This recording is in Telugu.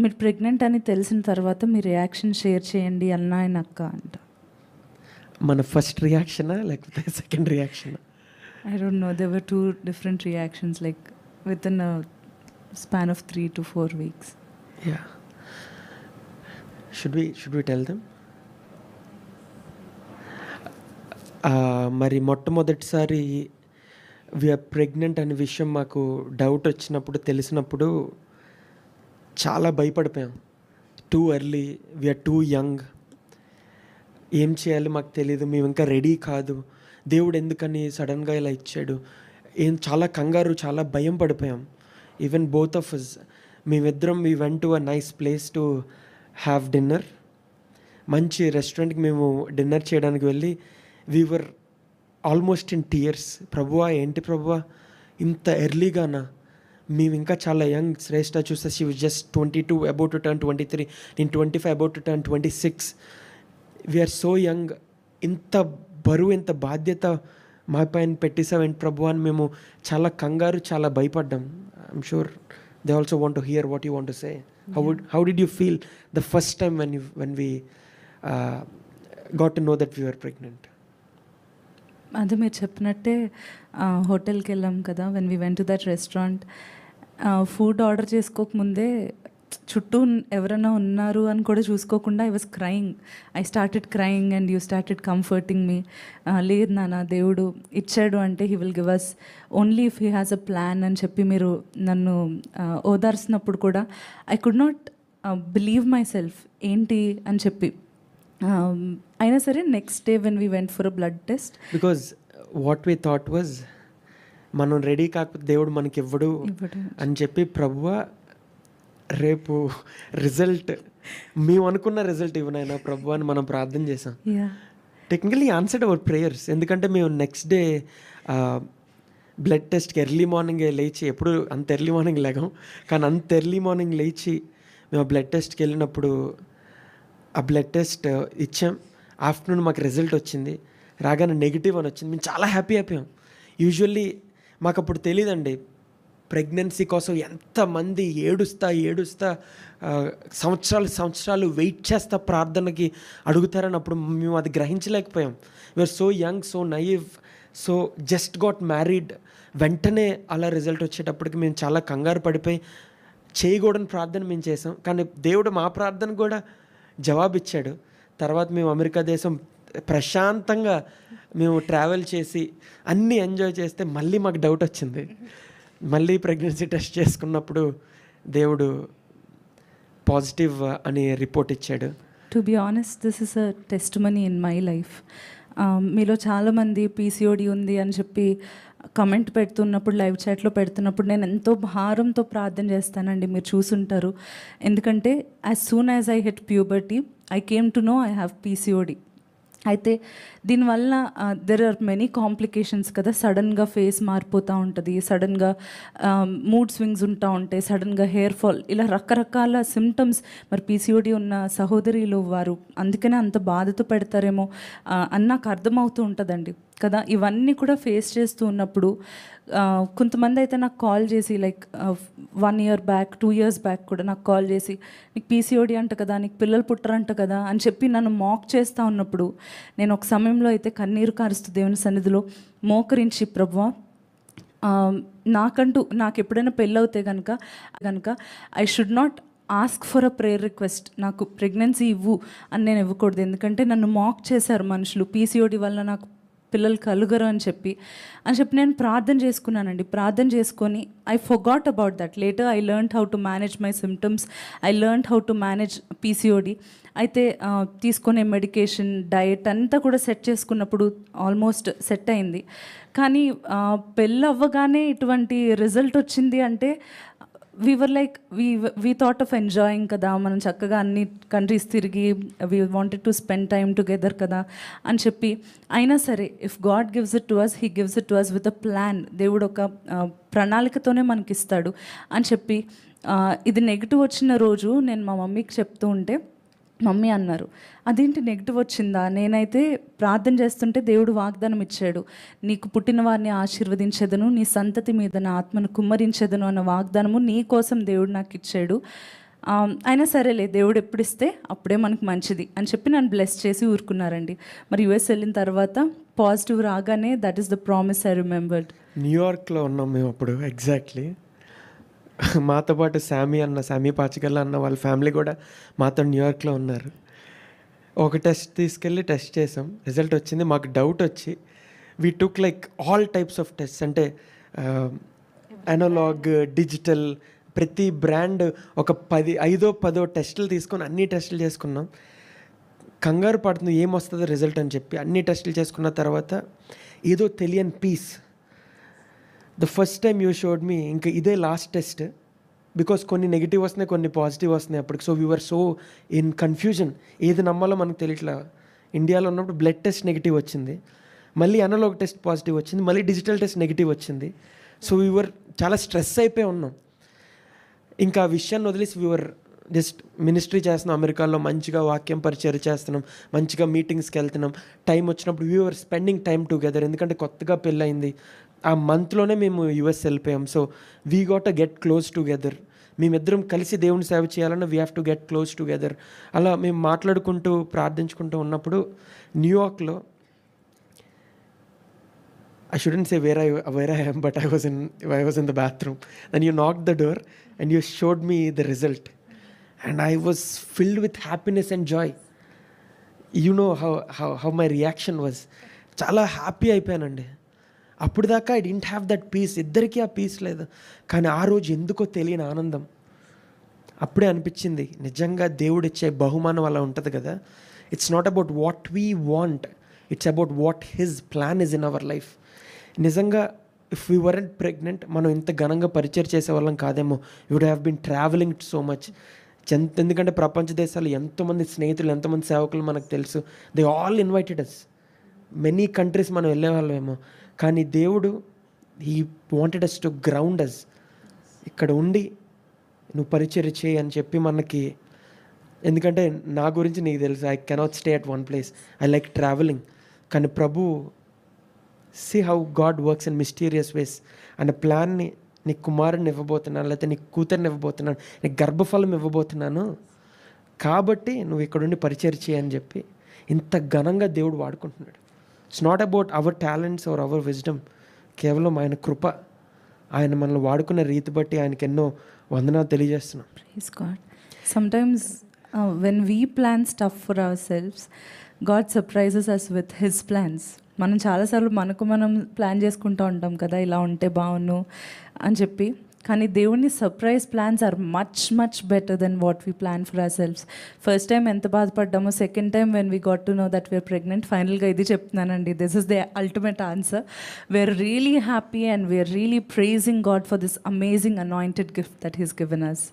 మీరు ప్రెగ్నెంట్ అని తెలిసిన తర్వాత మీ రియాక్షన్ షేర్ చేయండి అన్న ఆయన అక్క అంట. మన ఫస్ట్ రియాక్షనా లేకపోతే second రియాక్షనా? I don't know. There were two different reactions, like within a span of 3 to 4 weeks. Yeah. Should we tell them? మరి మొట్టమొదటిసారి వీఆర్ ప్రెగ్నెంట్ అనే విషయం మాకు డౌట్ వచ్చినప్పుడు, తెలిసినప్పుడు చాలా భయపడిపోయాం. Too early, we are too young, ఏం చేయాలి మాకు తెలీదు, మేము ఇంకా రెడీ కాదు, దేవుడు ఎందుకని సడన్గా ఇలా ఇచ్చాడు, చాలా కంగారు, చాలా భయం పడిపోయాం. ఈవెన్ బోత్ ఆఫ్ అస్, మేమిద్దరం we went to a nice place to have dinner. మంచి రెస్టారెంట్కి మేము డిన్నర్ చేయడానికి వెళ్ళి వీవర్ ఆల్మోస్ట్ ఇన్ టీయర్స్. ప్రభువా, ఏంటి ప్రభువా ఇంత ఎర్లీగానా, మేము ఇంకా చాలా యంగ్. శ్రేష్ఠ చూస్తే she was just 22, about to turn 23, నేను 25, about to turn 26. We are so young. ఇంత బరువు, ఇంత బాధ్యత మా పైన పెట్టేసావేంటి ప్రభు అని మేము చాలా కంగారు, చాలా భయపడ్డాం. I'm sure they also want to hear what you want to say. How did you feel the first time when we got to know that we were pregnant? అదే మీరు చెప్పినట్టే హోటల్కి వెళ్ళాం కదా, when we went to that restaurant, food order చేసుకోకముందే చుట్టూ ఎవరైనా ఉన్నారు అని కూడా చూసుకోకుండా I was crying. I started crying and you started comforting me. లేదు నాన్న, దేవుడు ఇచ్చాడు అంటే he will give us only if he has a plan అని చెప్పి మీరు నన్ను ఓదార్చినప్పుడు కూడా I could not believe myself, ఏంటి అని చెప్పి. అయినా సరే next day when we went for a blood test, because what we thought was మనం రెడీ కాకపోతే దేవుడు మనకి ఇవ్వడు అని చెప్పి, ప్రభువా రేపు రిజల్ట్ మేము అనుకున్న రిజల్ట్ ఇవ్వనైనా ప్రభు అని మనం ప్రార్థన చేసాం. Technically answered our prayers. ఎందుకంటే మేము నెక్స్ట్ డే బ్లడ్ టెస్ట్కి ఎర్లీ మార్నింగే లేచి, ఎప్పుడు అంత ఎర్లీ మార్నింగ్ లేగాం కానీ అంత ఎర్లీ మార్నింగ్ లేచి మేము బ్లడ్ టెస్ట్కి వెళ్ళినప్పుడు ఆ బ్లడ్ టెస్ట్ ఇచ్చాం. ఆఫ్టర్నూన్ మాకు రిజల్ట్ వచ్చింది. రాగానే నెగిటివ్ అని వచ్చింది. మేము చాలా హ్యాపీ అయిపోయాం. యూజువల్లీ మాకు అప్పుడు తెలియదండి ప్రెగ్నెన్సీ కోసం ఎంతమంది ఏడుస్తా సంవత్సరాలు వెయిట్ చేస్తా ప్రార్థనకి అడుగుతారని అప్పుడు మేము అది గ్రహించలేకపోయాం. We are so young, so naive, so just got married. వెంటనే అలా రిజల్ట్ వచ్చేటప్పటికి మేము చాలా కంగారు పడిపోయి చేయకూడని ప్రార్థన మేము చేసాం. కానీ దేవుడు మా ప్రార్థన కూడా జవాబిచ్చాడు. తర్వాత మేము అమెరికా దేశం ప్రశాంతంగా మేము ట్రావెల్ చేసి అన్నీ ఎంజాయ్ చేస్తే మళ్ళీ మాకు డౌట్ వచ్చింది. మళ్ళీ ప్రెగ్నెన్సీ టెస్ట్ చేసుకున్నప్పుడు దేవుడు పాజిటివ్ అని రిపోర్ట్ ఇచ్చాడు. To be honest, this is a testimony in my life. మీలో చాలామంది పీసీఓడి ఉంది అని చెప్పి కమెంట్ పెడుతున్నప్పుడు, లైవ్ చాట్లో పెడుతున్నప్పుడు నేను ఎంతో భారంతో ప్రార్థన చేస్తానండి. మీరు చూసుంటారు. ఎందుకంటే as soon as I hit puberty I came to know I have PCOD. అయితే దీనివల్ల దెర్ ఆర్ మెనీ కాంప్లికేషన్స్ కదా. సడన్గా ఫేస్ మారిపోతూ ఉంటుంది, సడన్గా మూడ్ స్వింగ్స్ ఉంటా ఉంటాయి, సడన్గా హెయిర్ ఫాల్, ఇలా రకరకాల సిమ్టమ్స్. మరి పీసీఓడి ఉన్న సహోదరులు వారు అందుకనే అంత బాధతో పెడతారేమో అని నాకు అర్థమవుతూ ఉంటుందండి కదా. ఇవన్నీ కూడా ఫేస్ చేస్తూ ఉన్నప్పుడు కొంతమంది అయితే నాకు కాల్ చేసి, like 1 year back, 2 years back కూడా నాకు కాల్ చేసి, నీకు పీసీఓడి అంట కదా, నీకు పిల్లలు పుట్టరంట కదా అని చెప్పి నన్ను మాక్ చేస్తూ ఉన్నప్పుడు నేను ఒక సమయంలో అయితే కన్నీరు కారుస్తూ దేవుని సన్నిధిలో మోకరించి, ప్రభువా నాకు ఎప్పుడైనా పెళ్ళవుతే కనుక I should not ask for a prayer request, నాకు ప్రెగ్నెన్సీ ఇవ్వు అని నేను ఇవ్వకూడదు. ఎందుకంటే నన్ను మాక్ చేశారు మనుషులు, పీసీఓడి వల్ల నాకు పిల్లలు కలుగరు అని చెప్పి నేను ప్రార్థన చేసుకున్నానండి. ప్రార్థన చేసుకొని I forgot about that. Later I learned how to manage my symptoms, I learned how to manage PCOD. అయితే తీసుకునే మెడికేషన్, డయట్ అంతా కూడా సెట్ చేసుకున్నప్పుడు ఆల్మోస్ట్ సెట్ అయింది. కానీ పెళ్ళి అవ్వగానే ఇటువంటి రిజల్ట్ వచ్చింది అంటే we were like we thought of enjoying కదా, మనం చక్కగా అన్ని కంట్రీస్ తిరిగి we wanted to spend time together కదా అని చెప్పి. అయినా సరే if God gives it to us, he gives it to us with a plan. దేవుడు ఒక ప్రణాళికతోనే మనకిస్తాడు అని చెప్పి ఇది నెగిటివ్ వచ్చిన రోజు నేను మా మమ్మీకి చెప్తూ ఉంటే మమ్మీ అన్నారు, అదేంటి నెగిటివ్ వచ్చిందా? నేనైతే ప్రార్థన చేస్తుంటే దేవుడు వాగ్దానం ఇచ్చాడు, నీకు పుట్టిన వారిని ఆశీర్వదించెదను, నీ సంతతి మీద నా ఆత్మను కుమ్మరించెదను అన్న వాగ్దానము నీ కోసం దేవుడు నాకు ఇచ్చాడు. అయినా సరేలే దేవుడు ఎప్పుడు ఇస్తే అప్పుడే మనకు మంచిది అని చెప్పి నన్ను బ్లెస్ చేసి ఊరుకున్నారండి. మరి యుఎస్ వెళ్ళిన తర్వాత పాజిటివ్ రాగానే that is the promise I remembered. న్యూయార్క్లో ఉన్నాం మేము అప్పుడు ఎగ్జాక్ట్లీ. మాతో పాటు శామీ పాచికల్లా అన్న వాళ్ళ ఫ్యామిలీ కూడా మాతో న్యూయార్క్లో ఉన్నారు. ఒక టెస్ట్ తీసుకెళ్ళి టెస్ట్ చేసాం, రిజల్ట్ వచ్చింది. మాకు డౌట్ వచ్చి we took like all types of test, అంటే అనలాగ్, డిజిటల్, ప్రతి బ్రాండ్ ఒక 5-10 టెస్టులు తీసుకొని అన్ని టెస్టులు చేసుకున్నాం. కంగారు పడుతుంది ఏమొస్తుందో రిజల్ట్ అని చెప్పి అన్ని టెస్టులు చేసుకున్న తర్వాత ఏదో తెలియని peace. The first time you showed me ఇంకా ఇదే లాస్ట్ టెస్ట్, బికాస్ కొన్ని నెగిటివ్ వస్తున్నాయి, కొన్ని పాజిటివ్ వస్తున్నాయి అప్పటికి. So we are so in confusion, ఏది నమ్మాలో మనకు తెలియట్లా. ఇండియాలో ఉన్నప్పుడు బ్లడ్ టెస్ట్ నెగిటివ్ వచ్చింది, మళ్ళీ అనలాగ్ టెస్ట్ పాజిటివ్ వచ్చింది, మళ్ళీ డిజిటల్ టెస్ట్ నెగిటివ్ వచ్చింది. సో వీఆర్ చాలా స్ట్రెస్ అయిపోయి ఉన్నాం. ఇంకా ఆ విషయాన్ని వదిలేసి వీఆర్ జస్ట్ మినిస్ట్రీ చేస్తున్నాం అమెరికాలో, మంచిగా వాక్యం పరిచయం చేస్తున్నాం, మంచిగా మీటింగ్స్కి వెళ్తున్నాం. టైం వచ్చినప్పుడు వీఆర్ స్పెండింగ్ టైం టుగెదర్, ఎందుకంటే కొత్తగా పెళ్ళయింది. ఆ మంత్లోనే మేము యుఎస్ వెళ్ళిపోయాం. So we got to get close together. మేమిద్దరం కలిసి దేవుని సేవ చేయాలన్నా we have to get close together. అలా మేము మాట్లాడుకుంటూ ప్రార్థించుకుంటూ ఉన్నప్పుడు న్యూయార్క్లో, I shouldn't say where I am, but I was in the bathroom. Then you knocked the door and you showed me the result, and I was filled with happiness and joy. You know how my reaction was. చాలా హ్యాపీ అయిపోయానండి. అప్పుడు దాకా I didn't have that peace, ఇద్దరికీ ఆ పీస్ లేదు. కానీ ఆ రోజు ఎందుకో తెలియని ఆనందం. అప్పుడే అనిపించింది నిజంగా దేవుడు ఇచ్చే బహుమానం అలా ఉంటుంది కదా. It's not about what we want, it's about what his plan is in our life. నిజంగా ఇఫ్ వీ వరెంట్ ప్రెగ్నెంట్ మనం ఇంత ఘనంగా పరిచయం చేసేవాళ్ళం కాదేమో. You would have been travelling so much. ఎందుకంటే ప్రపంచ దేశాలు ఎంతోమంది స్నేహితులు, ఎంతోమంది సేవకులు మనకు తెలుసు. They all invited us. Many countries మనం వెళ్ళేవాళ్ళమేమో, కానీ దేవుడు he wanted us to ground us. ఇక్కడ ఉండి నువ్వు పరిచయం చేయి అని చెప్పి మనకి. ఎందుకంటే నా గురించి నీకు తెలుసు, I cannot stay at one place, I like travelling. కానీ ప్రభు, see how God works in mysterious ways. అనే ప్లాన్ని నీ కుమారుని ఇవ్వబోతున్నాను, లేకపోతే నీ కూతురిని ఇవ్వబోతున్నాను, నీకు గర్భఫలం ఇవ్వబోతున్నాను, కాబట్టి నువ్వు ఇక్కడుండి పరిచయం చేయని చెప్పి ఇంత ఘనంగా దేవుడు వాడుకుంటున్నాడు. It's not about our talents or our wisdom, కేవలం ఆయన కృప. ఆయన మనల్ని వాడుకునే రీతి బట్టి ఆయనకి ఎన్నో వందనాలు తెలియజేస్తున్నాం. Praise God. Sometimes when we plan stuff for ourselves, God surprises us with his plans. మనం చాలాసార్లు మనం ప్లాన్ చేసుకుంటూ ఉంటాం కదా, ఇలా ఉంటే బాగున్ను అని చెప్పి. కానీ దేవుని surprise plans are much much better than what we plan for our selves. First time ఎంత బాధపడ్డామో, second time when we got to know that we're pregnant, ఫైనల్గా ఇది చెప్తున్నానండి, this is the ultimate answer. We're really happy and we're really praising God for this amazing anointed gift that he's given us.